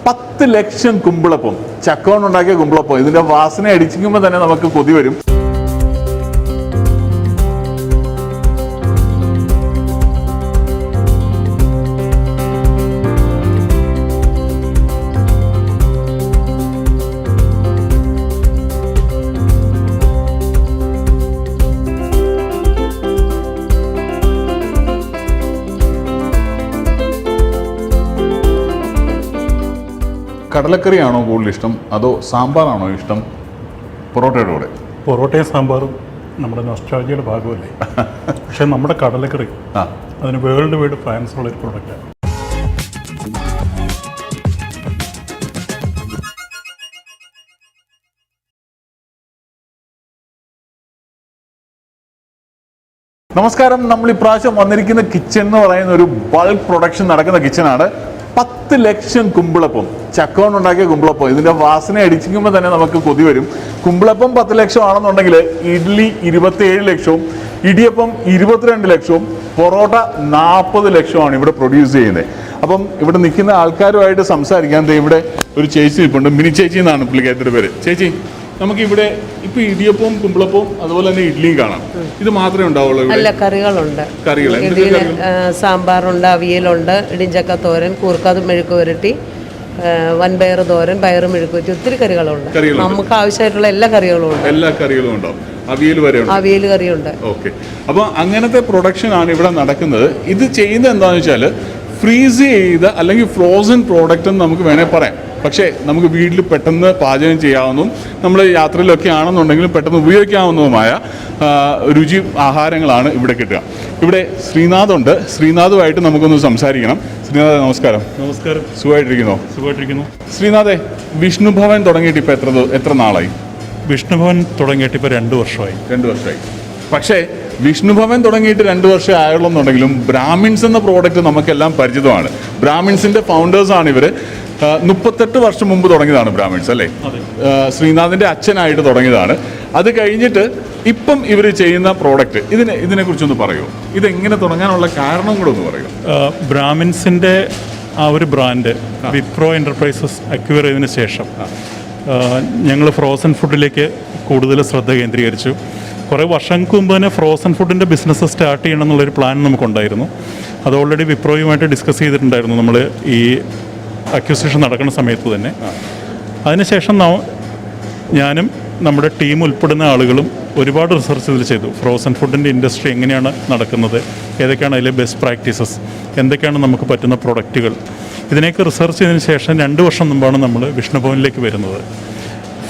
10 ലക്ഷം കുമ്പിളപ്പം, ചക്ക കൊണ്ടുണ്ടാക്കിയ കുമ്പിളപ്പം. ഇതിന്റെ വാസന അടിച്ചിരിക്കുമ്പോൾ തന്നെ നമുക്ക് കൊതി വരും. കടലക്കറിയാണോ കൂടുതൽ ഇഷ്ടം, അതോ സാമ്പാറാണോ ഇഷ്ടം പൊറോട്ടയുടെ കൂടെ? പൊറോട്ടയും സാമ്പാറും നമ്മുടെ നൊസ്റ്റാൾജിയുടെ ഭാഗമല്ലേ. പക്ഷേ നമ്മുടെ കടലക്കറി അതിന് വേൾഡ് വൈഡ് ഫാൻസ് ഉള്ളൊരു പ്രൊഡക്റ്റാണ്. നമസ്കാരം. നമ്മൾ ഇപ്രാവശ്യം വന്നിരിക്കുന്ന കിച്ചൺ എന്ന് പറയുന്ന ഒരു ബൾക്ക് പ്രൊഡക്ഷൻ നടക്കുന്ന കിച്ചണാണ്. 10 ലക്ഷം കുമ്പിളപ്പം, ചക്ക കൊണ്ടുണ്ടാക്കിയ കുമ്പിളപ്പം. ഇതിന്റെ വാസന അടിച്ചിരിക്കുമ്പോൾ തന്നെ നമുക്ക് കൊതി വരും. കുമ്പിളപ്പം 10 ലക്ഷം ആണെന്നുണ്ടെങ്കിൽ ഇഡ്ഡലി 27 ലക്ഷവും ഇടിയപ്പം 22 ലക്ഷവും പൊറോട്ട 40 ലക്ഷമാണ് ഇവിടെ പ്രൊഡ്യൂസ് ചെയ്യുന്നത്. അപ്പം ഇവിടെ നിൽക്കുന്ന ആൾക്കാരുമായിട്ട് സംസാരിക്കാൻ ഇവിടെ ഒരു ചേച്ചി ഇപ്പുണ്ട്. മിനി ചേച്ചി എന്നാണ് പുള്ളിക്കാരുടെ പേര്. ചേച്ചി, നമുക്കിവിടെ ഇപ്പൊ ഇടിയപ്പവും കുമ്പിളപ്പവും അതുപോലെ തന്നെ ഇഡ്ഡലിയും കാണാം. ഇത് മാത്രമേ ഉണ്ടാവുള്ളൂ? അല്ല, കറികളുണ്ട്. സാമ്പാറുണ്ട്, അവിയലുണ്ട്, ഇടിഞ്ചക്ക തോരൻ, കൂർക്കാത് മെഴുക്ക് പുരട്ടി, വൻപയർ തോരൻ, പയറ് മെഴുക്ക് വെച്ച് ഒത്തിരി കറികളുണ്ട്. നമുക്ക് ആവശ്യമായിട്ടുള്ള എല്ലാ കറികളും ഉണ്ട്. എല്ലാ കറികളും ഉണ്ടാവും. അവിയൽ കറിയുണ്ട്. ഓക്കെ. അപ്പൊ അങ്ങനത്തെ പ്രൊഡക്ഷൻ ആണ് ഇവിടെ നടക്കുന്നത്. ഇത് ചെയ്യുന്നത് എന്താണെന്ന് വെച്ചാൽ ഫ്രീസ് ചെയ്ത അല്ലെങ്കിൽ ഫ്രോസൺ പ്രോഡക്റ്റ് എന്ന് നമുക്ക് വേണേൽ പറയാം. പക്ഷേ നമുക്ക് വീട്ടിൽ പെട്ടെന്ന് പാചകം ചെയ്യാവുന്നതും നമ്മൾ യാത്രയിലൊക്കെ ആണെന്നുണ്ടെങ്കിലും പെട്ടെന്ന് ഉപയോഗിക്കാവുന്നതുമായ രുചി ആഹാരങ്ങളാണ് ഇവിടെ കിട്ടുക. ഇവിടെ ശ്രീനാഥുണ്ട്. ശ്രീനാഥുമായിട്ട് നമുക്കൊന്ന് സംസാരിക്കണം. ശ്രീനാഥ്, നമസ്കാരം. നമസ്കാരം. സുഖമായിട്ടിരിക്കുന്നു? ശ്രീനാഥെ, വിഷ്ണുഭവൻ തുടങ്ങിയിട്ട് ഇപ്പോൾ എത്ര നാളായി? വിഷ്ണുഭവൻ തുടങ്ങിയിട്ട് ഇപ്പോൾ 2 വർഷമായി. 2 വർഷമായി. പക്ഷേ വിഷ്ണുഭവൻ തുടങ്ങിയിട്ട് 2 വർഷം ആയുള്ളെന്നുണ്ടെങ്കിലും ബ്രാഹ്മിൻസ് എന്ന പ്രോഡക്റ്റ് നമുക്കെല്ലാം പരിചിതമാണ്. ബ്രാഹ്മിൻസിന്റെ ഫൗണ്ടേഴ്സാണ് ഇവർ. 38 വർഷം മുമ്പ് തുടങ്ങിയതാണ് ബ്രാഹ്മിൻസ്, അല്ലേ? ശ്രീനാഥിന്റെ അച്ഛനായിട്ട് തുടങ്ങിയതാണ്. അത് കഴിഞ്ഞിട്ട് ഇപ്പം ഇവർ ചെയ്യുന്ന പ്രോഡക്റ്റ് ഇതിനെക്കുറിച്ചൊന്ന് പറയുമോ? ഇതെങ്ങനെ തുടങ്ങാനുള്ള കാരണം കൂടെ ഒന്ന് പറയുമോ? ബ്രാഹ്മിൻസിന്റെ ആ ഒരു ബ്രാൻഡ് വിപ്രോ എന്റർപ്രൈസസ് അക്വയർ ചെയ്തതിന് ശേഷം ഞങ്ങൾ ഫ്രോസൺ ഫുഡിലേക്ക് കൂടുതൽ ശ്രദ്ധ കേന്ദ്രീകരിച്ചു. കുറേ വർഷങ്ങൾക്ക് മുമ്പ് തന്നെ ഫ്രോസൺ ഫുഡിൻ്റെ ബിസിനസ് സ്റ്റാർട്ട് ചെയ്യണം എന്നുള്ളൊരു പ്ലാൻ നമുക്കുണ്ടായിരുന്നു. അത് ഓൾറെഡി വിപ്രോയുമായിട്ട് ഡിസ്കസ് ചെയ്തിട്ടുണ്ടായിരുന്നു നമ്മൾ ഈ അക്വിസിഷൻ നടക്കുന്ന സമയത്ത് തന്നെ. അതിനുശേഷം ഞാനും നമ്മുടെ ടീം ഉൾപ്പെടുന്ന ആളുകളും ഒരുപാട് റിസർച്ച് ഇതിൽ ചെയ്തു. ഫ്രോസൺ ഫുഡിൻ്റെ ഇൻഡസ്ട്രി എങ്ങനെയാണ് നടക്കുന്നത്, ഏതൊക്കെയാണ് അതിലെ ബെസ്റ്റ് പ്രാക്ടീസസ്, എന്തൊക്കെയാണ് നമുക്ക് പറ്റുന്ന പ്രൊഡക്റ്റുകൾ, ഇതിനെയൊക്കെ റിസർച്ച് ചെയ്തതിന് ശേഷം 2 വർഷം മുമ്പാണ് നമ്മൾ വിഷ്ണുഭവനിലേക്ക് വരുന്നത്.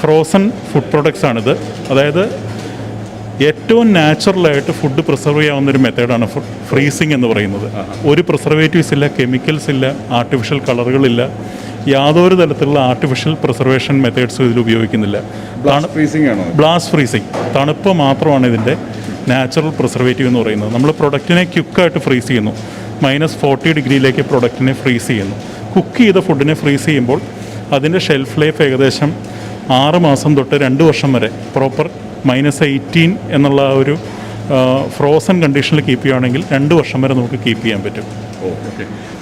ഫ്രോസൺ ഫുഡ് പ്രൊഡക്ട്സ് ആണിത്. അതായത് ഏറ്റവും നാച്ചുറലായിട്ട് ഫുഡ് പ്രിസർവ് ചെയ്യാവുന്നൊരു മെത്തേഡാണ് ഫ്രീസിങ് എന്ന് പറയുന്നത്. ഒരു പ്രിസർവേറ്റീവ്സ് ഇല്ല, കെമിക്കൽസ് ഇല്ല, ആർട്ടിഫിഷ്യൽ കളറുകളില്ല, യാതൊരു തരത്തിലുള്ള ആർട്ടിഫിഷ്യൽ പ്രിസർവേഷൻ മെത്തേഡ്സും ഇതിൽ ഉപയോഗിക്കുന്നില്ല. ബ്ലാസ്റ്റ് ഫ്രീസിങ്, തണുപ്പ് മാത്രമാണ് ഇതിൻ്റെ നാച്ചുറൽ പ്രിസർവേറ്റീവ് എന്ന് പറയുന്നത്. നമ്മൾ പ്രൊഡക്റ്റിനെ ക്യുക്കായിട്ട് ഫ്രീസ് ചെയ്യുന്നു. -40 ഡിഗ്രിയിലേക്ക് പ്രൊഡക്റ്റിനെ ഫ്രീസ് ചെയ്യുന്നു. കുക്ക് ചെയ്ത ഫുഡിനെ ഫ്രീസ് ചെയ്യുമ്പോൾ അതിൻ്റെ ഷെൽഫ് ലൈഫ് ഏകദേശം 6 മാസം തൊട്ട് 2 വർഷം വരെ പ്രോപ്പർ -18 എന്നുള്ള ഒരു ഫ്രോസൺ കണ്ടീഷനിൽ കീപ്പ് ചെയ്യുകയാണെങ്കിൽ 2 വർഷം വരെ നമുക്ക് കീപ്പ് ചെയ്യാൻ പറ്റും.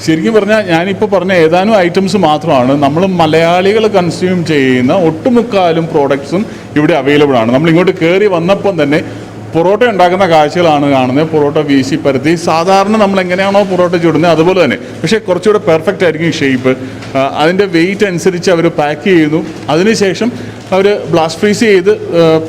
ശരിക്കും പറഞ്ഞാൽ ഞാനിപ്പോൾ പറഞ്ഞ ഏതാനും ഐറ്റംസ് മാത്രമാണ് നമ്മൾ മലയാളികൾ കൺസ്യൂം ചെയ്യുന്ന ഒട്ടുമുക്കാലും പ്രോഡക്ട്സും ഇവിടെ അവൈലബിൾ ആണ്. നമ്മൾ ഇങ്ങോട്ട് കയറി വന്നപ്പം തന്നെ പൊറോട്ട ഉണ്ടാക്കുന്ന കാഴ്ചകളാണ് കാണുന്നത്. പൊറോട്ട വീശി പരത്തി സാധാരണ നമ്മൾ എങ്ങനെയാണോ പൊറോട്ട ചുടുന്നത് അതുപോലെ തന്നെ, പക്ഷേ കുറച്ചുകൂടെ പെർഫെക്റ്റ് ആയിരിക്കും ഷേപ്പ്. അതിൻ്റെ വെയിറ്റ് അനുസരിച്ച് അവർ പാക്ക് ചെയ്യുന്നു. അതിനുശേഷം അവർ ബ്ലാസ്റ്റ് ഫ്രീസ് ചെയ്ത്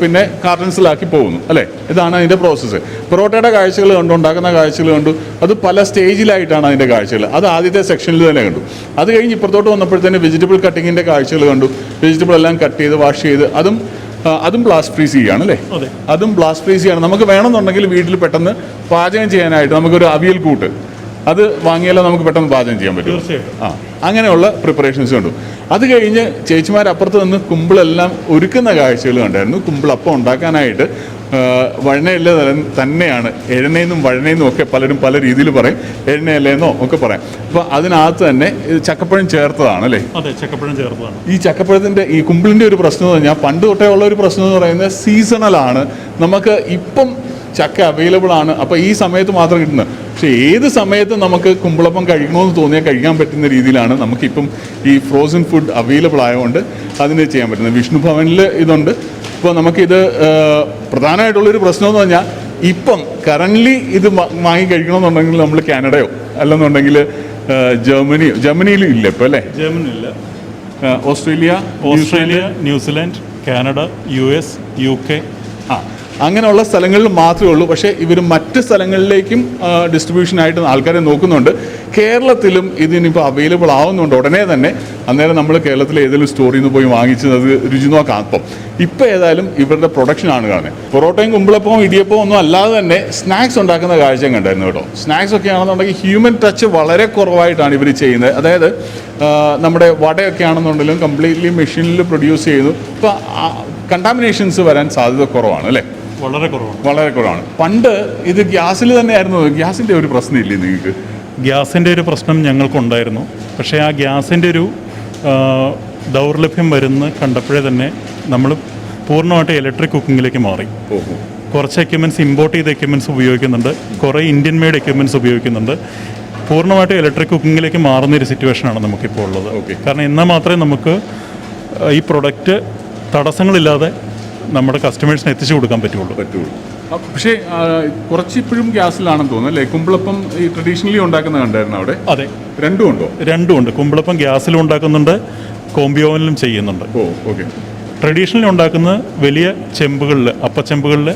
പിന്നെ കാർട്ടൺസിലാക്കി പോകുന്നു, അല്ലേ? ഇതാണ് അതിൻ്റെ പ്രോസസ്സ്. പൊറോട്ടയുടെ കാഴ്ചകൾ കണ്ടു, ഉണ്ടാക്കുന്ന കാഴ്ചകൾ കണ്ടു. അത് പല സ്റ്റേജിലായിട്ടാണ് അതിൻ്റെ കാഴ്ചകൾ. അത് ആദ്യത്തെ സെക്ഷനിൽ തന്നെ കണ്ടു. അത് കഴിഞ്ഞ് ഇപ്പുറത്തോട്ട് വന്നപ്പോഴത്തേന് വെജിറ്റബിൾ കട്ടിങ്ങിൻ്റെ കാഴ്ചകൾ കണ്ടു. വെജിറ്റബിൾ എല്ലാം കട്ട് ചെയ്ത് വാഷ് ചെയ്ത് അതും ബ്ലാസ്റ്റ് ഫ്രീസ് ചെയ്യുകയാണ്, അല്ലേ? അതും ബ്ലാസ്റ്റ് ഫ്രീസ് ചെയ്യാണ്. നമുക്ക് വേണമെന്നുണ്ടെങ്കിൽ വീട്ടിൽ പെട്ടെന്ന് പാചകം ചെയ്യാനായിട്ട് നമുക്കൊരു അവിയൽ കൂട്ട് അത് വാങ്ങിയാലോ നമുക്ക് പെട്ടെന്ന് പാചകം ചെയ്യാൻ പറ്റും. അങ്ങനെയുള്ള പ്രിപ്പറേഷൻസ് കണ്ടു. അത് കഴിഞ്ഞ് ചേച്ചിമാരപ്പുറത്ത് നിന്ന് കുമ്പിളെല്ലാം ഒരുക്കുന്ന കാഴ്ചകൾ കണ്ടായിരുന്നു. കുമ്പിളപ്പം ഉണ്ടാക്കാനായിട്ട് വഴനയില തന്നെയാണ്. എഴനയെന്നും വഴനയെന്നും ഒക്കെ പലരും പല രീതിയിൽ പറയും. എഴനയിലെന്നോ ഒക്കെ പറയാം. അപ്പോൾ അതിനകത്ത് തന്നെ ചക്കപ്പഴം ചേർത്തതാണ്, അല്ലേ? അതെ, ചക്കപ്പഴം ചേർത്തതാണ്. ഈ ചക്കപ്പഴത്തിൻ്റെ ഈ കുമ്പിളിൻ്റെ ഒരു പ്രശ്നം എന്ന് പറഞ്ഞാൽ പണ്ട് തൊട്ടേ ഉള്ള ഒരു പ്രശ്നം എന്ന് പറയുന്നത് സീസണലാണ്. നമുക്ക് ഇപ്പം ചക്ക അവൈലബിൾ ആണ്, അപ്പോൾ ഈ സമയത്ത് മാത്രം കിട്ടുന്നത്. പക്ഷേ പക്ഷേ ഏത് സമയത്ത് നമുക്ക് കുമ്പിളപ്പം കഴിക്കണമെന്ന് തോന്നിയാൽ കഴിക്കാൻ പറ്റുന്ന രീതിയിലാണ് നമുക്കിപ്പം ഈ ഫ്രോസൺ ഫുഡ് അവൈലബിൾ ആയതുകൊണ്ട് അതിന് ചെയ്യാൻ പറ്റുന്നത്. വിഷ്ണു ഭവനിൽ ഇതുണ്ട്. ഇപ്പോൾ നമുക്കിത് പ്രധാനമായിട്ടുള്ളൊരു പ്രശ്നമെന്ന് പറഞ്ഞാൽ ഇപ്പം കറൻ്റ്ലി ഇത് വാങ്ങി കഴിക്കണമെന്നുണ്ടെങ്കിൽ നമ്മൾ കാനഡയോ അല്ലെന്നുണ്ടെങ്കിൽ ജർമ്മനിയിലും ഇല്ല ഇപ്പോൾ അല്ലേ? ജർമ്മനിയില്ല, Australia, New Zealand, Canada, US, UK അങ്ങനെയുള്ള സ്ഥലങ്ങളിൽ മാത്രമേ ഉള്ളൂ. പക്ഷേ ഇവർ മറ്റ് സ്ഥലങ്ങളിലേക്കും ഡിസ്ട്രിബ്യൂഷനായിട്ട് ആൾക്കാരെ നോക്കുന്നുണ്ട്. കേരളത്തിലും ഇതിനിപ്പോൾ അവൈലബിൾ ആവുന്നുണ്ട് ഉടനെ തന്നെ. അന്നേരം നമ്മൾ കേരളത്തിലെ ഏതെങ്കിലും സ്റ്റോറിൽ നിന്ന് പോയി വാങ്ങിച്ച് അത് രുചി നോക്കാം. ഇപ്പം ഏതായാലും ഇവരുടെ പ്രൊഡക്ഷനാണ് കാണുന്നത്. പൊറോട്ടയും കുമ്പിളപ്പവും ഇടിയപ്പവും ഒന്നും അല്ലാതെ തന്നെ സ്നാക്സ് ഉണ്ടാക്കുന്ന കാഴ്ചയും കണ്ടായിരുന്നു കേട്ടോ. സ്നാക്സ് ഒക്കെ ആണെന്നുണ്ടെങ്കിൽ ഹ്യൂമൻ ടച്ച് വളരെ കുറവായിട്ടാണ് ഇവർ ചെയ്യുന്നത്. അതായത് നമ്മുടെ വടയൊക്കെ ആണെന്നുണ്ടെങ്കിലും കംപ്ലീറ്റ്ലി മെഷീനിൽ പ്രൊഡ്യൂസ് ചെയ്യുന്നു. ഇപ്പോൾ കണ്ടാമിനേഷൻസ് വരാൻ സാധ്യത കുറവാണ് അല്ലേ? വളരെ കുറവാണ്. പണ്ട് ഇത് ഗ്യാസിൽ തന്നെയായിരുന്നു. ഗ്യാസിൻ്റെ ഒരു പ്രശ്നമില്ലേ നിങ്ങൾക്ക്? ഗ്യാസിൻ്റെ ഒരു പ്രശ്നം ഞങ്ങൾക്കുണ്ടായിരുന്നു. പക്ഷേ ആ ഗ്യാസിൻ്റെ ഒരു ദൗർലഭ്യം വരുന്ന കണ്ടപ്പോഴേ തന്നെ നമ്മൾ പൂർണ്ണമായിട്ട് ഇലക്ട്രിക് കുക്കിങ്ങിലേക്ക് മാറി. കുറച്ച് എക്യുപ്മെൻറ്റ്സ് ഇമ്പോർട്ട് ചെയ്ത എക്യുപ്മെൻറ്റ്സ് ഉപയോഗിക്കുന്നുണ്ട്, കുറേ ഇന്ത്യൻ മെയ്ഡ് എക്യുപ്മെൻറ്റ്സ് ഉപയോഗിക്കുന്നുണ്ട്. പൂർണ്ണമായിട്ട് ഇലക്ട്രിക് കുക്കിങ്ങിലേക്ക് മാറുന്നൊരു സിറ്റുവേഷനാണ് നമുക്കിപ്പോൾ ഉള്ളത്. കാരണം എന്നാൽ മാത്രമേ നമുക്ക് ഈ പ്രൊഡക്റ്റ് തടസ്സങ്ങളില്ലാതെ നമ്മുടെ കസ്റ്റമേഴ്സിന് എത്തിച്ചു കൊടുക്കാൻ പറ്റുള്ളൂ. പക്ഷേ കുറച്ച് ഇപ്പോഴും ഗ്യാസിലാണെന്ന് തോന്നുന്നു അല്ലേ? കുമ്പിളപ്പം ഈ ട്രഡീഷണലി ഉണ്ടാക്കുന്ന കണ്ടായിരുന്നു അവിടെ. അതെ, രണ്ടും ഉണ്ടോ? രണ്ടും ഉണ്ട്. കുമ്പിളപ്പം ഗ്യാസിലും ഉണ്ടാക്കുന്നുണ്ട്, കോമ്പി ഓവനിലും ചെയ്യുന്നുണ്ട്. ഓക്കെ. ട്രഡീഷണലി ഉണ്ടാക്കുന്ന വലിയ ചെമ്പുകളിൽ, അപ്പച്ചെമ്പുകളിൽ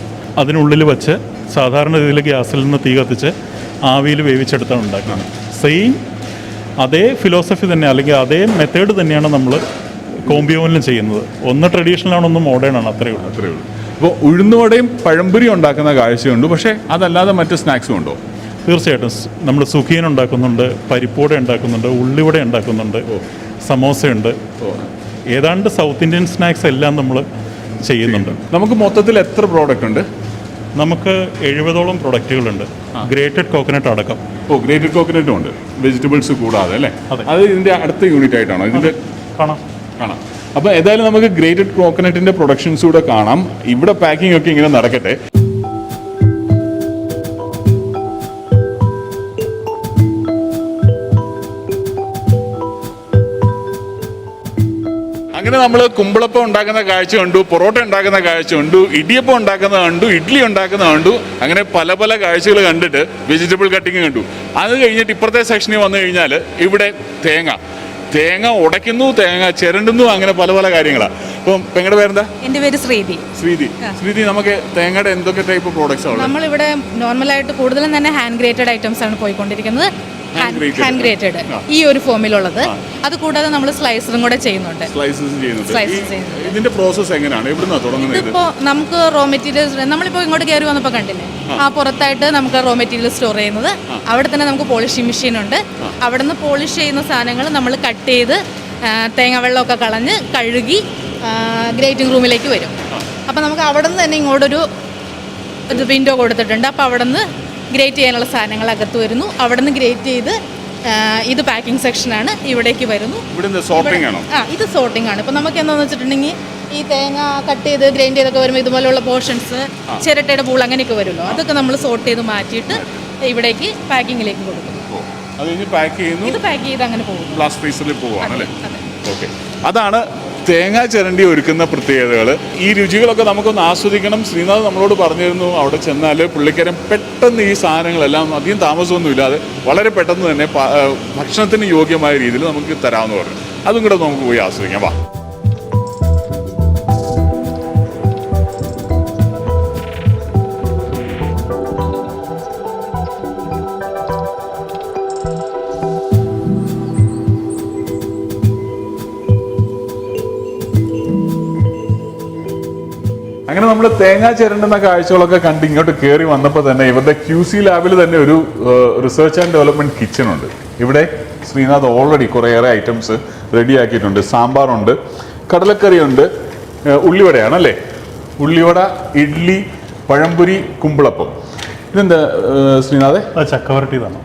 അതിനുള്ളിൽ വെച്ച് സാധാരണ രീതിയിൽ ഗ്യാസിൽ നിന്ന് തീ കത്തിച്ച് ആവിയിൽ വേവിച്ചെടുത്താണ് ഉണ്ടാക്കുന്നത്. സെയിം അതേ ഫിലോസഫി തന്നെ, അല്ലെങ്കിൽ അതേ മെത്തേഡ് തന്നെയാണ് നമ്മൾ കോമ്പി ഓവനിലും ചെയ്യുന്നത്. ഒന്ന് ട്രഡീഷണൽ ആണ്, ഒന്ന് മോഡേൺ ആണ്. അത്രയേ ഉള്ളൂ. അപ്പോൾ ഉഴുന്നുവടയും പഴംപൊരി ഉണ്ടാക്കുന്ന കാഴ്ചയുണ്ട്. പക്ഷേ അതല്ലാതെ മറ്റ് സ്നാക്സും ഉണ്ടോ? തീർച്ചയായിട്ടും നമ്മൾ സുഖിയൻ ഉണ്ടാക്കുന്നുണ്ട്, പരിപ്പുവട ഉണ്ടാക്കുന്നുണ്ട്, ഉള്ളിവട ഉണ്ടാക്കുന്നുണ്ട്, സമോസയുണ്ട്. ഏതാണ്ട് സൗത്ത് ഇന്ത്യൻ സ്നാക്സ് എല്ലാം നമ്മൾ ചെയ്യുന്നുണ്ട്. നമുക്ക് മൊത്തത്തിൽ എത്ര പ്രോഡക്റ്റ് ഉണ്ട്? നമുക്ക് 70ഓളം പ്രൊഡക്റ്റുകളുണ്ട്, ഗ്രേറ്റഡ് കോക്കനട്ട് അടക്കം. ഗ്രേറ്റഡ് കോക്കനട്ടും ഉണ്ട്, വെജിറ്റബിൾസ് കൂടാതെ അല്ലേ? അത് ഇതിൻ്റെ അടുത്ത യൂണിറ്റ് ആയിട്ടാണോ? ഇതിൻ്റെ കാണാം. അപ്പോൾ ഏതായാലും നമുക്ക് ഗ്രേറ്റഡ് കോക്കനട്ടിൻ്റെ പ്രൊഡക്ഷൻസ് കൂടെ കാണാം. ഇവിടെ പാക്കിംഗ് ഒക്കെ ഇങ്ങനെ നടക്കട്ടെ. അങ്ങനെ നമ്മൾ കുമ്പിളപ്പം ഉണ്ടാക്കുന്ന കാഴ്ച കണ്ടു, പൊറോട്ട ഉണ്ടാക്കുന്ന കാഴ്ച കണ്ടു, ഇടിയപ്പം ഉണ്ടാക്കുന്നത് കണ്ടു, ഇഡ്ഡലി ഉണ്ടാക്കുന്നത് കണ്ടു. അങ്ങനെ പല പല കാഴ്ചകൾ കണ്ടിട്ട് വെജിറ്റബിൾ കട്ടിങ് കണ്ടു. അത് കഴിഞ്ഞിട്ട് ഇപ്പുറത്തെ സെക്ഷനിൽ വന്നു കഴിഞ്ഞാൽ ഇവിടെ തേങ്ങ ഉടയ്ക്കുന്നു, തേങ്ങ ചിരണ്ടുന്നു, അങ്ങനെ പല പല കാര്യങ്ങളാണ്. അപ്പം പെങ്ങളുടെ പേരെന്താ? എൻ്റെ പേര് ശ്രീതി. നമുക്ക് തേങ്ങയുടെ എന്തൊക്കെ ടൈപ്പ് പ്രോഡക്ട്സ് ആണ്? നമ്മളിവിടെ നോർമലായിട്ട് കൂടുതലും തന്നെ ഹാൻഡ് ഗ്രേറ്റഡ് ഐറ്റംസ് ആണ് പോയിക്കൊണ്ടിരിക്കുന്നത്. ഹാൻഡ് ഗ്രേറ്റഡ് ഈ ഒരു ഫോമിലുള്ളത്. അത് കൂടാതെ നമ്മൾ സ്ലൈസറും കൂടെ ചെയ്യുന്നുണ്ട്. ഇതിന്റെ പ്രോസസ് എങ്ങനെയാണ്? എവിടുന്നാ തുടങ്ങുന്നത്? ഇതിപ്പോ നമുക്ക് റോ മെറ്റീരിയൽസ് നമ്മളിപ്പോ ഇങ്ങോട്ട് കയറി വന്നപ്പോൾ കണ്ടില്ലേ, ആ പുറത്തായിട്ട് നമുക്ക് റോ മെറ്റീരിയൽ സ്റ്റോർ ചെയ്യുന്നത്. അവിടെ തന്നെ നമുക്ക് പോളിഷിംഗ് മെഷീൻ ഉണ്ട്. അവിടെ നിന്ന് പോളിഷ് ചെയ്യുന്ന സാധനങ്ങൾ നമ്മൾ കട്ട് ചെയ്ത് തേങ്ങ വെള്ളമൊക്കെ കളഞ്ഞ് കഴുകി ഗ്രേറ്റിംഗ് റൂമിലേക്ക് വരും. അപ്പോൾ നമുക്ക് അവിടെ നിന്ന് തന്നെ ഇങ്ങോട്ടൊരു വിൻഡോ കൊടുത്തിട്ടുണ്ട്. അപ്പോൾ അവിടെ നിന്ന് ഗ്രേറ്റ് ചെയ്യാനുള്ള സാധനങ്ങൾ അകത്ത് വരുന്നു. അവിടെ നിന്ന് ഗ്രേറ്റ് ചെയ്ത് ഇത് പാക്കിംഗ് സെക്ഷനാണ്, ഇവിടേക്ക് വരുന്നു. ഇത് സോർട്ടിംഗ് ആണ്. ഇപ്പം നമുക്ക് എന്താണെന്ന് വെച്ചിട്ടുണ്ടെങ്കിൽ ഈ തേങ്ങ കട്ട് ചെയ്ത് ഗ്രൈൻഡ് ചെയ്തൊക്കെ വരുമ്പോൾ ഇതുപോലെയുള്ള പോർഷൻസ്, ചിരട്ടയുടെ പൂൾ അങ്ങനെയൊക്കെ വരുമല്ലോ, അതൊക്കെ നമ്മൾ സോർട്ട് ചെയ്ത് മാറ്റിയിട്ട് ഇവിടേക്ക് പാക്കിങ്ങിലേക്ക് കൊടുക്കും. ഇത് പാക്ക് ചെയ്ത് അങ്ങനെ പോകും. അതാണ് തേങ്ങ ചിരണ്ടി ഒരുക്കുന്ന പ്രത്യേകതകൾ. ഈ രുചികളൊക്കെ നമുക്കൊന്ന് ആസ്വദിക്കണം. ശ്രീനാഥ് നമ്മളോട് പറഞ്ഞിരുന്നു, അവിടെ ചെന്നാൽ പുള്ളിക്കാരൻ പെട്ടെന്ന് ഈ സാധനങ്ങളെല്ലാം അധികം താമസമൊന്നുമില്ലാതെ വളരെ പെട്ടെന്ന് തന്നെ ഭക്ഷണത്തിന് യോഗ്യമായ രീതിയിൽ നമുക്ക് തരാമെന്ന് പറഞ്ഞു. അതും കൂടെ നമുക്ക് പോയി ആസ്വദിക്കാം. വാ. അങ്ങനെ നമ്മൾ തേങ്ങ ചിരണ്ടുന്ന കാഴ്ചകളൊക്കെ കണ്ട് ഇങ്ങോട്ട് കയറി വന്നപ്പോൾ തന്നെ ഇവരുടെ QC ലാബിൽ തന്നെ ഒരു റിസർച്ച് ആൻഡ് ഡെവലപ്മെന്റ് കിച്ചൺ ഉണ്ട്. ഇവിടെ ശ്രീനാഥ് ഓൾറെഡി കുറേയേറെ ഐറ്റംസ് റെഡിയാക്കിയിട്ടുണ്ട്. സാമ്പാറുണ്ട്, കടലക്കറിയുണ്ട്, ഉള്ളിവടയാണ് അല്ലേ? ഉള്ളിവട, ഇഡ്ഡലി, പഴംപൊരി, കുമ്പിളപ്പം. ഇതെന്താ ശ്രീനാഥ്?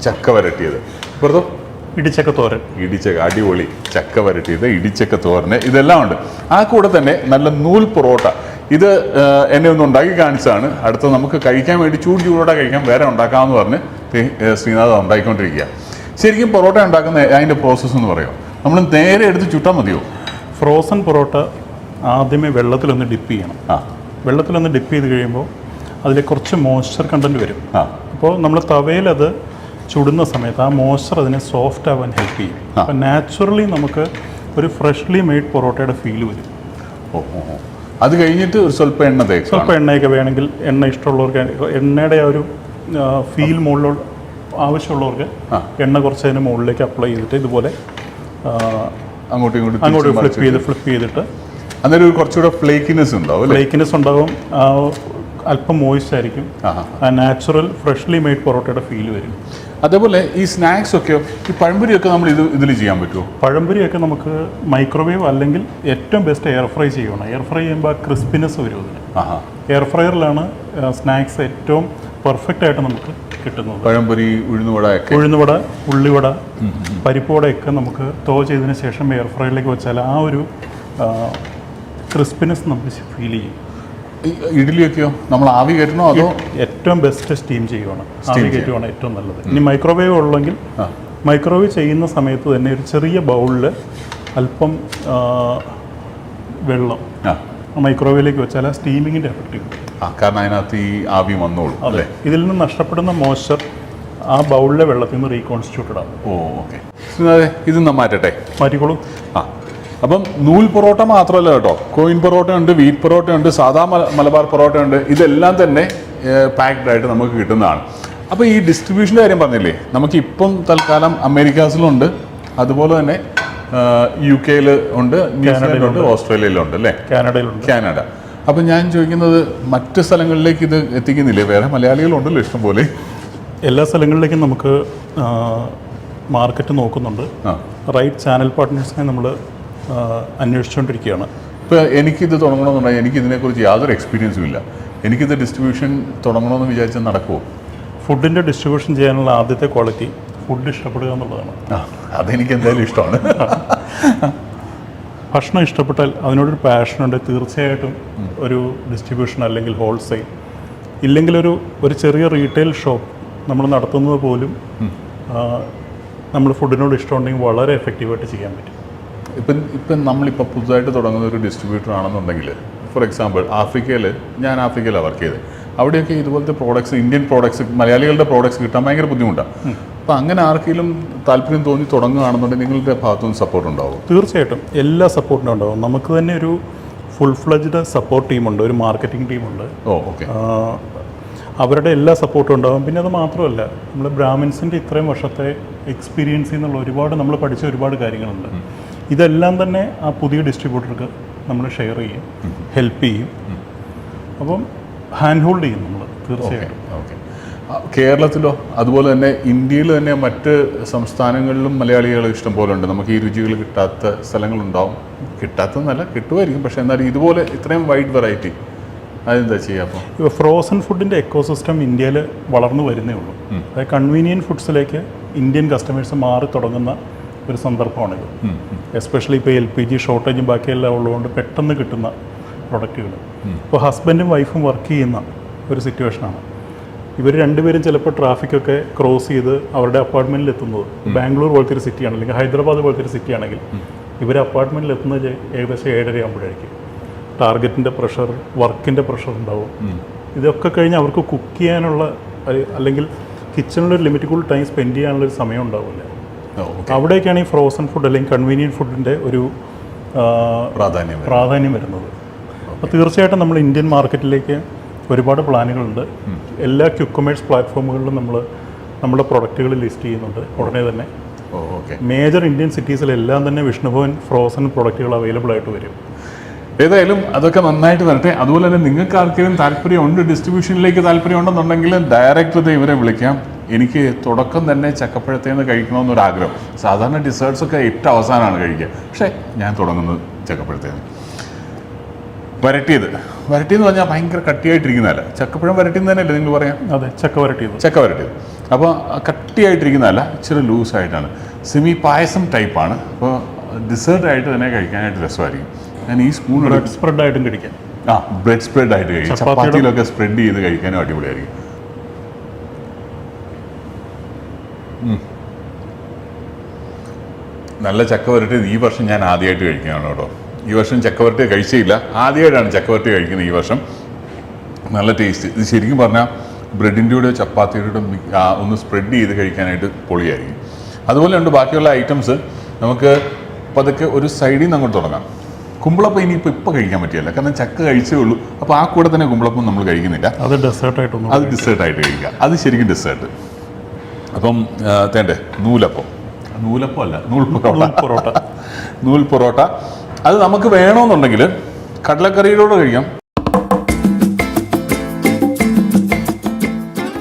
ചക്ക വരട്ടിയത്. വെറുതെ ഇടിച്ചക്കത്തോരൻ. അടിപൊളി ചക്ക വരട്ടിയത്, ഇടിച്ചക്ക തോരന്, ഇതെല്ലാം ഉണ്ട്. ആ കൂടെ തന്നെ നല്ല നൂൽ പൊറോട്ട. ഇത് എന്നെ ഒന്ന് ഉണ്ടാക്കി കാണിച്ചതാണ്. അടുത്ത നമുക്ക് കഴിക്കാൻ വേണ്ടി ചൂടോടെ കഴിക്കാൻ വേറെ ഉണ്ടാക്കാമെന്ന് പറഞ്ഞ് ശ്രീനാഥ് ഉണ്ടായിക്കൊണ്ടിരിക്കുക. ശരിക്കും പൊറോട്ട ഉണ്ടാക്കുന്ന അതിൻ്റെ പ്രോസസ്സ് എന്ന് പറയുമോ? നമ്മൾ നേരെ എടുത്ത് ചുട്ടാൽ മതിയോ? ഫ്രോസൺ പൊറോട്ട ആദ്യമേ വെള്ളത്തിലൊന്ന് ഡിപ്പ് ചെയ്യണം. വെള്ളത്തിലൊന്ന് ഡിപ്പ് ചെയ്ത് കഴിയുമ്പോൾ അതിൽ കുറച്ച് മോയ്സ്ചർ കണ്ടൻറ്റ് വരും. അപ്പോൾ നമ്മൾ തവയിലത് ചുടുന്ന സമയത്ത് ആ മോയ്സ്ചർ അതിനെ സോഫ്റ്റ് ആവാൻ ഹെൽപ്പ് ചെയ്യും. അപ്പോൾ നാച്ചുറലി നമുക്ക് ഒരു ഫ്രഷ്ലി മെയ്ഡ് പൊറോട്ടയുടെ ഫീൽ വരും. അത് കഴിഞ്ഞിട്ട് ഒരു സ്വല്പം എണ്ണ തേക്കും. സ്വല്പം എണ്ണയൊക്കെ വേണമെങ്കിൽ എണ്ണ ഇഷ്ടമുള്ളവർക്ക് എണ്ണയുടെ ആ ഒരു ഫീൽ മുകളിലുള്ള ആവശ്യമുള്ളവർക്ക് എണ്ണ കുറച്ച് അതിന് മുകളിലേക്ക് അപ്ലൈ ചെയ്തിട്ട് ഇതുപോലെ അങ്ങോട്ട് ഫ്ലിപ്പ് ചെയ്തിട്ട് അന്നേരം ഒരു കുറച്ചുകൂടെ ഫ്ലേക്കിനെസ് ഉണ്ടാവും. ഫ്ലേക്കിനെസ് ഉണ്ടാവും, അല്പം മോയ്സ്റ്റ് ആയിരിക്കും, ആ നാച്ചുറൽ ഫ്രഷ്ലി മെയ്ഡ് പൊറോട്ടയുടെ ഫീൽ വരും. അതേപോലെ ഈ സ്നാക്സ് ഒക്കെ, ഈ പഴംപൊരിയൊക്കെ നമ്മൾ ഇതിൽ ചെയ്യാൻ പറ്റുമോ? പഴംപൊരിയൊക്കെ നമുക്ക് മൈക്രോവേവ് അല്ലെങ്കിൽ ഏറ്റവും ബെസ്റ്റ് എയർ ഫ്രൈ ചെയ്യണം. എയർ ഫ്രൈ ചെയ്യുമ്പോൾ ആ ക്രിസ്പിനെസ് വരും അതിന്. എയർ ഫ്രയറിലാണ് സ്നാക്സ് ഏറ്റവും പെർഫെക്റ്റ് ആയിട്ട് നമുക്ക് കിട്ടുന്നത്. പഴംപൊരി, ഉഴുന്നുവട, ഉള്ളിവട, പരിപ്പുവടയൊക്കെ നമുക്ക് തോ ചെയ്തതിന് ശേഷം എയർ ഫ്രയറിലേക്ക് വെച്ചാൽ ആ ഒരു ക്രിസ്പിനെസ് നമുക്ക് ഫീൽ ചെയ്യും. ഇഡ്ഡലിയൊക്കെയോ നമ്മൾ ആവി കയറ്റണോ അതോ? ഏറ്റവും ബെസ്റ്റ് സ്റ്റീം ചെയ്യുവാണ്, ആവി കയറ്റുവാണ് ഏറ്റവും നല്ലത്. ഇനി മൈക്രോവേവ് ഉള്ളെങ്കിൽ മൈക്രോവേവ് ചെയ്യുന്ന സമയത്ത് തന്നെ ഒരു ചെറിയ ബൗളിൽ അല്പം വെള്ളം മൈക്രോവേവിലേക്ക് വെച്ചാൽ ആ സ്റ്റീമിങ്ങിൻ്റെ എഫക്റ്റ് കിട്ടും. കാരണം അതിനകത്ത് ഈ ആവി വന്നോളൂ. അതെ, ഇതിൽ നിന്ന് നഷ്ടപ്പെടുന്ന മോയ്സ്ചർ ആ ബൗളിലെ വെള്ളത്തിൽ നിന്ന് റീകോൺസ്റ്റിറ്റ്യൂട്ടഡ് ആവും. ഓക്കെ, ഇത് മാറ്റട്ടെ, മാറ്റിക്കോളൂ. അപ്പം നൂൽ പൊറോട്ട മാത്രമല്ല കേട്ടോ, കോയിൻ പൊറോട്ട ഉണ്ട്, വീറ്റ് പൊറോട്ട ഉണ്ട്, സാധാ മലബാർ പൊറോട്ട ഉണ്ട്. ഇതെല്ലാം തന്നെ പാക്ഡ് ആയിട്ട് നമുക്ക് കിട്ടുന്നതാണ്. അപ്പോൾ ഈ ഡിസ്ട്രിബ്യൂഷൻ്റെ കാര്യം പറഞ്ഞില്ലേ, നമുക്ക് ഇപ്പം തൽക്കാലം അമേരിക്കാസിലുണ്ട്, അതുപോലെ തന്നെ UK ഉണ്ട്, ന്യൂസിലാൻഡിലുണ്ട്, ഓസ്ട്രേലിയയിലുണ്ട് അല്ലേ, കാനഡയിലുണ്ട്, കാനഡ. അപ്പം ഞാൻ ചോദിക്കുന്നത് മറ്റ് സ്ഥലങ്ങളിലേക്ക് ഇത് എത്തിക്കുന്നില്ലേ? വേറെ മലയാളികളുണ്ടല്ലോ ഇഷ്ടംപോലെ. എല്ലാ സ്ഥലങ്ങളിലേക്കും നമുക്ക് മാർക്കറ്റ് നോക്കുന്നുണ്ട്. റൈറ്റ് ചാനൽ പാർട്ട്നേഴ്സിനെ നമ്മൾ അന്വേഷിച്ചുകൊണ്ടിരിക്കുകയാണ്. ഇപ്പോൾ എനിക്കിത് തുടങ്ങണമെന്നുണ്ടെങ്കിൽ എനിക്കിതിനെക്കുറിച്ച് യാതൊരു എക്സ്പീരിയൻസും ഇല്ല. എനിക്കിത് ഡിസ്ട്രിബ്യൂഷൻ തുടങ്ങണമെന്ന് വിചാരിച്ചാൽ നടക്കുമോ? ഫുഡിൻ്റെ ഡിസ്ട്രിബ്യൂഷൻ ചെയ്യാനുള്ള ആദ്യത്തെ ക്വാളിറ്റി ഫുഡ് ഇഷ്ടപ്പെടുക എന്നുള്ളതാണ്. അതെനിക്ക് എന്തായാലും ഇഷ്ടമാണ്. ഭക്ഷണം ഇഷ്ടപ്പെട്ടാൽ അതിനോടൊരു പാഷനുണ്ട്, തീർച്ചയായിട്ടും ഒരു ഡിസ്ട്രിബ്യൂഷൻ അല്ലെങ്കിൽ ഹോൾസെയിൽ ഇല്ലെങ്കിൽ ഒരു ചെറിയ റീറ്റെയിൽ ഷോപ്പ് നമ്മൾ നടത്തുന്നത് പോലും നമ്മൾ ഫുഡിനോട് ഇഷ്ടമുണ്ടെങ്കിൽ വളരെ എഫക്റ്റീവായിട്ട് ചെയ്യാൻ പറ്റും. ഇപ്പം നമ്മളിപ്പോൾ പുതുതായിട്ട് തുടങ്ങുന്ന ഒരു ഡിസ്ട്രിബ്യൂട്ടർ ആണെന്നുണ്ടെങ്കിൽ, ഫോർ എക്സാമ്പിൾ ഞാൻ ആഫ്രിക്കയിലാണ് വർക്ക് ചെയ്തത്. അവിടെയൊക്കെ ഇതുപോലത്തെ പ്രോഡക്ട്സ്, ഇന്ത്യൻ പ്രോഡക്ട്സ്, മലയാളികളുടെ പ്രോഡക്ട്സ് കിട്ടാൻ ഭയങ്കര ബുദ്ധിമുട്ടാണ്. അപ്പോൾ അങ്ങനെ ആർക്കെങ്കിലും താല്പര്യം തോന്നി തുടങ്ങുകയാണെന്നുണ്ടെങ്കിൽ നിങ്ങളുടെ ഭാഗത്തുനിന്ന് സപ്പോർട്ട് ഉണ്ടാവും? തീർച്ചയായിട്ടും എല്ലാ സപ്പോർട്ടിനും ഉണ്ടാവും. നമുക്ക് തന്നെ ഒരു ഫുൾ ഫ്ലെഡ്ജ്ഡ് സപ്പോർട്ട് ടീമുണ്ട്, ഒരു മാർക്കറ്റിംഗ് ടീമുണ്ട്. ഓക്കെ. അവരുടെ എല്ലാ സപ്പോർട്ടും ഉണ്ടാകും. പിന്നെ അത് മാത്രമല്ല, നമ്മൾ ബ്രാഹ്മിൻസിൻ്റെ ഇത്രയും വർഷത്തെ എക്സ്പീരിയൻസിൽ നിന്നുള്ള നമ്മൾ പഠിച്ച ഒരുപാട് കാര്യങ്ങളുണ്ട്. ഇതെല്ലാം തന്നെ ആ പുതിയ ഡിസ്ട്രിബ്യൂട്ടർക്ക് നമ്മൾ ഷെയർ ചെയ്യും, ഹെൽപ്പ് ചെയ്യും. അപ്പം ഹാൻഡ് ഹോൾഡ് ചെയ്യും നമ്മൾ തീർച്ചയായിട്ടും. ഓക്കെ. കേരളത്തിലോ അതുപോലെ തന്നെ ഇന്ത്യയിൽ തന്നെ മറ്റ് സംസ്ഥാനങ്ങളിലും മലയാളികൾ ഇഷ്ടം പോലെ ഉണ്ട്. നമുക്ക് ഈ രുചികൾ കിട്ടാത്ത സ്ഥലങ്ങളുണ്ടാവും. കിട്ടാത്തതെന്നല്ല, കിട്ടുമായിരിക്കും. പക്ഷേ എന്നാലും ഇതുപോലെ ഇത്രയും വൈഡ് വെറൈറ്റി അതെന്താ ചെയ്യുക? അപ്പോൾ ഫ്രോസൺ ഫുഡിൻ്റെ എക്കോസിസ്റ്റം ഇന്ത്യയിൽ വളർന്നു വരുന്നേ ഉള്ളൂ. അതായത് കൺവീനിയൻറ്റ് ഫുഡ്സിലേക്ക് ഇന്ത്യൻ കസ്റ്റമേഴ്സ് മാറി തുടങ്ങുന്ന ഒരു സന്ദർഭമാണിത്. എസ്പെഷ്യലി ഇപ്പോൾ LPG ഷോർട്ടേജും ബാക്കിയെല്ലാം ഉള്ളതുകൊണ്ട് പെട്ടെന്ന് കിട്ടുന്ന പ്രൊഡക്റ്റുകൾ. ഇപ്പോൾ ഹസ്ബൻഡും വൈഫും വർക്ക് ചെയ്യുന്ന ഒരു സിറ്റുവേഷനാണ്. ഇവർ രണ്ടുപേരും ചിലപ്പോൾ ട്രാഫിക്കൊക്കെ ക്രോസ് ചെയ്ത് അവരുടെ അപ്പാർട്ട്മെൻറ്റിൽ എത്തുന്നത്, ബാംഗ്ലൂർ പോലത്തെ ഒരു സിറ്റിയാണ് അല്ലെങ്കിൽ ഹൈദരാബാദ് പോലത്തെ ഒരു സിറ്റിയാണെങ്കിൽ ഇവർ അപ്പാർട്ട്മെൻറ്റിൽ എത്തുന്നത് ഏകദേശം 7:30 ആകുമ്പോഴായിരിക്കും. ടാർഗറ്റിൻ്റെ പ്രഷർ, വർക്കിൻ്റെ പ്രഷർ ഉണ്ടാവും. ഇതൊക്കെ കഴിഞ്ഞ് അവർക്ക് കുക്ക് ചെയ്യാനുള്ള അല്ലെങ്കിൽ കിച്ചണിലൊരു ലിമിറ്റഡ് ടൈം സ്പെൻഡ് ചെയ്യാനുള്ളൊരു സമയം ഉണ്ടാവില്ല. അവിടേക്കാണ് ഈ ഫ്രോസൺ ഫുഡ് അല്ലെങ്കിൽ കൺവീനിയൻറ്റ് ഫുഡിൻ്റെ ഒരു പ്രാധാന്യം വരുന്നത്. അപ്പോൾ തീർച്ചയായിട്ടും നമ്മൾ ഇന്ത്യൻ മാർക്കറ്റിലേക്ക് ഒരുപാട് പ്ലാനുകളുണ്ട്. എല്ലാ ക്യുക്കമേഴ്സ് പ്ലാറ്റ്ഫോമുകളിലും നമ്മുടെ പ്രൊഡക്റ്റുകൾ ലിസ്റ്റ് ചെയ്യുന്നുണ്ട് ഉടനെ തന്നെ. മേജർ ഇന്ത്യൻ സിറ്റീസിലെല്ലാം തന്നെ വിഷ്ണുഭവൻ ഫ്രോസൺ പ്രൊഡക്റ്റുകൾ അവൈലബിൾ ആയിട്ട് വരും. ഏതായാലും അതൊക്കെ നന്നായിട്ട് വരട്ടെ. അതുപോലെ തന്നെ നിങ്ങൾക്ക് ആർക്കെങ്കിലും താല്പര്യമുണ്ട്, ഡിസ്ട്രിബ്യൂഷനിലേക്ക് താല്പര്യമുണ്ടെന്നുണ്ടെങ്കിൽ ഡയറക്റ്റ് ഇവരെ വിളിക്കാം. എനിക്ക് തുടക്കം തന്നെ ചക്കപ്പഴത്തേന്ന് കഴിക്കണമെന്നൊരാഗ്രഹം. സാധാരണ ഡിസേർട്ട്സൊക്കെ ഏറ്റവും അവസാനമാണ് കഴിക്കുക, പക്ഷേ ഞാൻ തുടങ്ങുന്നത് ചക്കപ്പഴത്തേന്ന്. വരട്ടിയെന്ന് പറഞ്ഞാൽ ഭയങ്കര കട്ടിയായിട്ടിരിക്കുന്നതല്ല. ചക്കപ്പഴം വരട്ടിയെന്ന് തന്നെയല്ലേ നിങ്ങൾ പറയാം? അതെ, ചക്ക വരട്ടിയത്. അപ്പോൾ കട്ടിയായിട്ടിരിക്കുന്നതല്ല, ഇച്ചിരി ലൂസായിട്ടാണ്. സെമി പായസം ടൈപ്പാണ്. അപ്പോൾ ഡിസേർട്ടായിട്ട് തന്നെ കഴിക്കാനായിട്ട് രസമായിരിക്കും. ഞാൻ ഈ സ്പൂൺ ബ്രെഡ് സ്പ്രെഡായിട്ടും കഴിക്കാം. ബ്രെഡ് സ്പ്രെഡായിട്ട് കഴിക്കാം. ചപ്പാത്തിയിലൊക്കെ സ്പ്രെഡ് ചെയ്ത് കഴിക്കാനും അടിപൊളിയായിരിക്കും. നല്ല ചക്ക വരട്ടി ഈ വർഷം ഞാൻ ആദ്യമായിട്ട് കഴിക്കുകയാണ് കേട്ടോ. ഈ വർഷം ചക്ക വരട്ടി കഴിച്ചില്ല, ആദ്യമായിട്ടാണ് ചക്ക വരട്ടി കഴിക്കുന്നത് ഈ വർഷം. നല്ല ടേസ്റ്റ്. ഇത് ശരിക്കും പറഞ്ഞാൽ ബ്രെഡിൻ്റെ കൂടെ ചപ്പാത്തിയുടെ ഒന്ന് സ്പ്രെഡ് ചെയ്ത് കഴിക്കാനായിട്ട് പൊളിയായിരിക്കും. അതുപോലെ ഉണ്ട് ബാക്കിയുള്ള ഐറ്റംസ്. നമുക്ക് പതുക്കെ ഒരു സൈഡിൽ നിന്ന് അങ്ങോട്ട് തുടങ്ങാം. കുമ്പളപ്പം ഇനിയിപ്പോൾ കഴിക്കാൻ പറ്റില്ല, കാരണം ചക്ക കഴിച്ചേ ഉള്ളൂ. അപ്പോൾ ആ കൂടെ തന്നെ കുമ്പളപ്പം നമ്മൾ കഴിക്കുന്നില്ല. അത് ഡെസേർട്ടായിട്ടൊന്നും അത് ഡിസേർട്ടായിട്ട് കഴിക്കുക. അത് ശരിക്കും ഡിസേർട്ട്. അപ്പം തേണ്ടേ നൂലപ്പം അല്ല പൊറോട്ട. നൂൽ പൊറോട്ട അത് നമുക്ക് വേണമെന്നുണ്ടെങ്കിൽ കടലക്കറിയിലൂടെ കഴിക്കാം.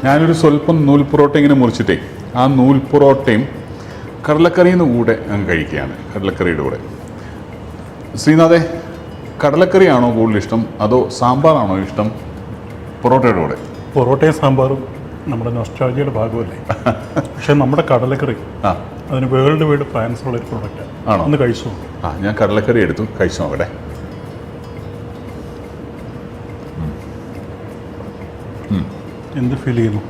ഞാനൊരു സ്വല്പം നൂൽ പൊറോട്ട ഇങ്ങനെ മുറിച്ചിട്ടേ ആ നൂൽ പൊറോട്ടയും കടലക്കറിയിൽ കൂടെ അങ്ങ് കഴിക്കുകയാണ്. കടലക്കറിയുടെ കൂടെ. ശ്രീനാഥേ, കടലക്കറിയാണോ കൂടുതൽ ഇഷ്ടം അതോ സാമ്പാറാണോ ഇഷ്ടം പൊറോട്ടയുടെ കൂടെ? പൊറോട്ടയും സാമ്പാറും നമ്മുടെ നൊസ്റ്റാൾജിയുടെ ഭാഗമല്ലേ. പക്ഷെ നമ്മുടെ കടലക്കറി അതിന് വേൾഡ് വൈഡ് ഫാൻസ് ഉള്ള ഒരു പ്രൊഡക്റ്റ് ആണോ? ഒന്ന് കഴിച്ചു. ഞാൻ കടലക്കറി എടുത്തു, കഴിച്ചു നോക്കട്ടെ. എന്ത് ഫീൽ ചെയ്യുന്നു?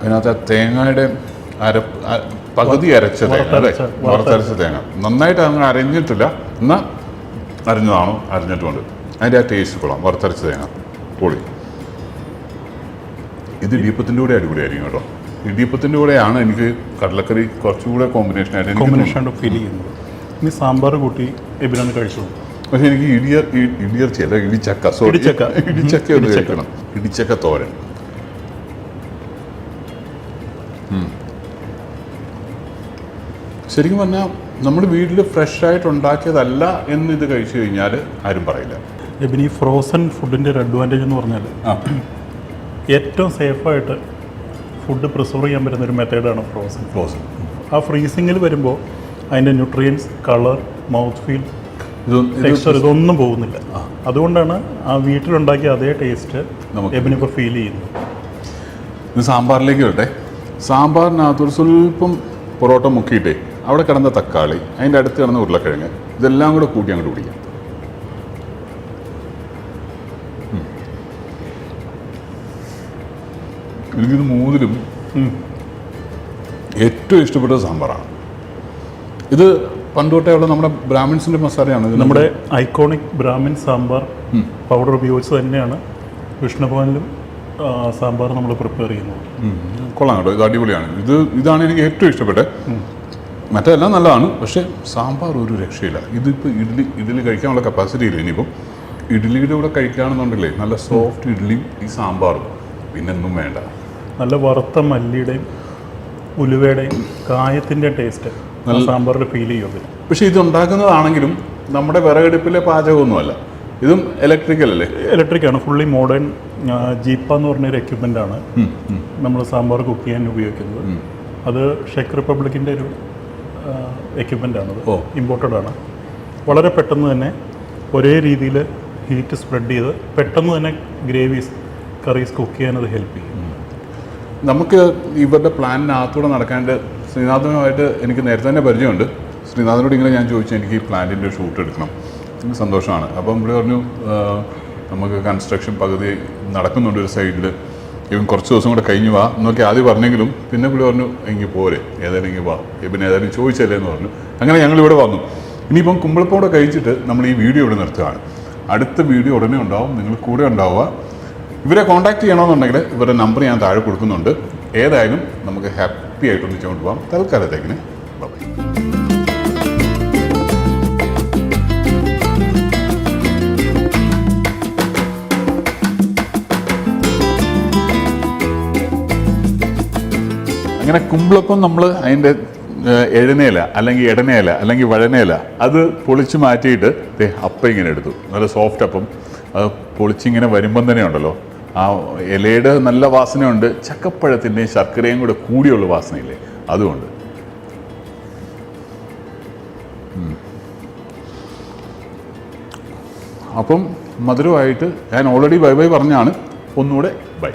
അതിനകത്ത് ആ തേങ്ങയുടെ പകുതി അരച്ച തേങ്ങ, അല്ലേ? വറുത്തരച്ച തേങ്ങ നന്നായിട്ട് അങ്ങനെ അരഞ്ഞിട്ടില്ല, എന്നാൽ അരിഞ്ഞതാണോ അരിഞ്ഞിട്ടുമുണ്ട്. അതിൻ്റെ ആ ടേസ്റ്റ് കൊള്ളാം. വറുത്തരച്ച തേങ്ങ പൊളി. ഇത് ഇടിയപ്പത്തിൻ്റെ കൂടെ അടിപൊളിയായിരിക്കും കേട്ടോ. ഇടിയപ്പത്തിൻ്റെ കൂടെയാണ് എനിക്ക് കടലക്കറി കുറച്ചുകൂടെ കോമ്പിനേഷനായിട്ട് ഫീൽ ചെയ്യുന്നത്. ഇനി സാമ്പാർ കൂട്ടി എബിനാണ് കഴിച്ചു. പക്ഷെ എനിക്ക് ഇടിയർച്ചയല്ല, ഇടിച്ചക്ക ഒന്ന് കഴിക്കണം. ഇടിച്ചക്ക തോരൻ. ശരിക്കും പറഞ്ഞാൽ നമ്മൾ വീട്ടിൽ ഫ്രഷ് ആയിട്ട് ഉണ്ടാക്കിയതല്ല എന്ന് ഇത് കഴിച്ചു കഴിഞ്ഞാൽ ആരും പറയില്ല. എബിന് ഈ ഫ്രോസൺ ഫുഡിൻ്റെ ഒരു അഡ്വാൻറ്റേജ് എന്ന് പറഞ്ഞാൽ ഏറ്റവും സേഫായിട്ട് ഫുഡ് പ്രിസർവ് ചെയ്യാൻ പറ്റുന്ന ഒരു മെത്തേഡാണ് ഫ്രോസൺ. ആ ഫ്രീസിങ്ങിൽ വരുമ്പോൾ അതിൻ്റെ nutrients, colour, mouth feel, texture ഇതൊന്നും പോകുന്നില്ല. അതുകൊണ്ടാണ് ആ വീട്ടിലുണ്ടാക്കിയ അതേ ടേസ്റ്റ് എബിനിപ്പോൾ ഫീൽ ചെയ്യുന്നത്. ഇത് സാമ്പാറിലേക്ക് വരട്ടെ. സാമ്പാറിനകത്തൊരു സ്വല്പം പൊറോട്ട മുക്കിയിട്ടേ അവിടെ കിടന്ന തക്കാളി, അതിൻ്റെ അടുത്ത് കിടന്ന ഉരുളക്കിഴങ്ങ്, ഇതെല്ലാം കൂടെ കൂട്ടി അങ്ങോട്ട് പിടിക്കാം. എനിക്കിത് മൂന്നിലും ഏറ്റവും ഇഷ്ടപ്പെട്ടത് സാമ്പാറാണ്. ഇത് പണ്ടുതൊട്ടേ ഉള്ള നമ്മുടെ ബ്രാഹ്മിൻസിൻ്റെ മസാലയാണ്. നമ്മുടെ ഐക്കോണിക് ബ്രാഹ്മിൻ സാമ്പാർ പൗഡർ ഉപയോഗിച്ച് തന്നെയാണ് വിഷ്ണുഭവനിലും സാമ്പാർ നമ്മൾ പ്രിപ്പയർ ചെയ്യുന്നത്. കൊള്ളാം കേട്ടോ, ഇത് അടിപൊളിയാണ്. ഇതാണ് എനിക്ക് ഏറ്റവും ഇഷ്ടപ്പെട്ടത്. മറ്റെല്ലാം നല്ലതാണ്, പക്ഷേ സാമ്പാർ ഒരു രക്ഷയില്ല. ഇതിപ്പോൾ ഇഡ്ഡലി കഴിക്കാനുള്ള കപ്പാസിറ്റി ഇല്ല. ഇനിയിപ്പം ഇഡ്ഡലിയുടെ കൂടെ കഴിക്കുകയാണെന്നുണ്ടെങ്കിലേ നല്ല സോഫ്റ്റ് ഇഡ്ഡലിയും ഈ സാമ്പാറും പിന്നൊന്നും വേണ്ട. നല്ല വറുത്ത മല്ലിയുടെയും ഉലുവയുടെയും കായത്തിൻ്റെ ടേസ്റ്റ് സാമ്പാറിൽ ഫീൽ ചെയ്യുന്നത്. പക്ഷേ ഇത് ഉണ്ടാക്കുന്നതാണെങ്കിലും നമ്മുടെ വിറകടുപ്പിലെ പാചകമൊന്നുമല്ല, ഇതും ഇലക്ട്രിക്കൽ അല്ലേ? ഇലക്ട്രിക്കാണ്, ഫുള്ളി മോഡേൺ. ജീപ്പ എന്ന് പറഞ്ഞൊരു എക്യുപ്മെൻ്റാണ് നമ്മൾ സാമ്പാർ കുക്ക് ചെയ്യാൻ ഉപയോഗിക്കുന്നത്. അത് ഷെക്ക് റിപ്പബ്ലിക്കിൻ്റെ ഒരു എക്യുപ്മെൻ്റാണത്. ഇമ്പോർട്ടഡ് ആണ്. വളരെ പെട്ടെന്ന് തന്നെ ഒരേ രീതിയിൽ ഹീറ്റ് സ്പ്രെഡ് ചെയ്ത് പെട്ടെന്ന് തന്നെ ഗ്രേവീസ്, കറീസ് കുക്ക് ചെയ്യാനത് ഹെൽപ്പ് ചെയ്യും. നമുക്ക് ഇവരുടെ പ്ലാനിനകത്തൂടെ നടക്കാണ്ട് ശ്രീനാഥനുമായിട്ട് എനിക്ക് നേരത്തെ തന്നെ പരിചയമുണ്ട്. ശ്രീനാഥനോട് ഇങ്ങനെ ഞാൻ ചോദിച്ചു, എനിക്ക് ഈ പ്ലാന്റിൻ്റെ ഷൂട്ട് എടുക്കണം. എനിക്ക് സന്തോഷമാണ്. അപ്പം പുള്ളി പറഞ്ഞു നമുക്ക് കൺസ്ട്രക്ഷൻ പകുതി നടക്കുന്നുണ്ട് ഒരു സൈഡിൽ, ഇവൻ കുറച്ച് ദിവസം കൂടെ കഴിഞ്ഞ് വാ എന്നൊക്കെ ആദ്യം പറഞ്ഞെങ്കിലും പിന്നെ പുള്ളി പറഞ്ഞു എങ്കിൽ പോരെ, ഏതായാലും എങ്കിൽ വാ, ഇവൻ ഏതായാലും ചോദിച്ചല്ലേ എന്ന് പറഞ്ഞു. അങ്ങനെ ഞങ്ങളിവിടെ വന്നു. ഇനിയിപ്പം കുമ്പളപ്പോടെ കഴിച്ചിട്ട് നമ്മൾ ഈ വീഡിയോ ഇവിടെ നിർത്തുകയാണ്. അടുത്ത വീഡിയോ ഉടനെ ഉണ്ടാവും, നിങ്ങൾ കൂടെ ഉണ്ടാവുക. ഇവരെ കോൺടാക്ട് ചെയ്യണമെന്നുണ്ടെങ്കിൽ ഇവരുടെ നമ്പർ ഞാൻ താഴെ കൊടുക്കുന്നുണ്ട്. ഏതായാലും നമുക്ക് ഹാപ്പി ആയിട്ട് ഒന്നിച്ചുകൊണ്ട് പോകാം. തൽക്കാലത്തേക്കിന് ബൈ. അങ്ങനെ കുമ്പളപ്പം നമ്മൾ അതിൻ്റെ എഴുന്നേല അല്ലെങ്കിൽ ഇടനേല അല്ലെങ്കിൽ വഴനേല അത് പൊളിച്ച് മാറ്റിയിട്ട് അപ്പം ഇങ്ങനെ എടുത്തു. നല്ല സോഫ്റ്റ് അപ്പം അത് പൊളിച്ചിങ്ങനെ വരുമ്പം തന്നെ ഉണ്ടല്ലോ, ആ ഇലയുടെ നല്ല വാസനയുണ്ട്, ചക്കപ്പഴത്തിൻ്റെയും ശർക്കരയും കൂടെ കൂടിയുള്ള വാസനയില്ലേ, അതുകൊണ്ട്. അപ്പം മധുരമായിട്ട് ഞാൻ ഓൾറെഡി ബൈ ബൈ പറഞ്ഞാണ്, ഒന്നുകൂടെ ബൈ.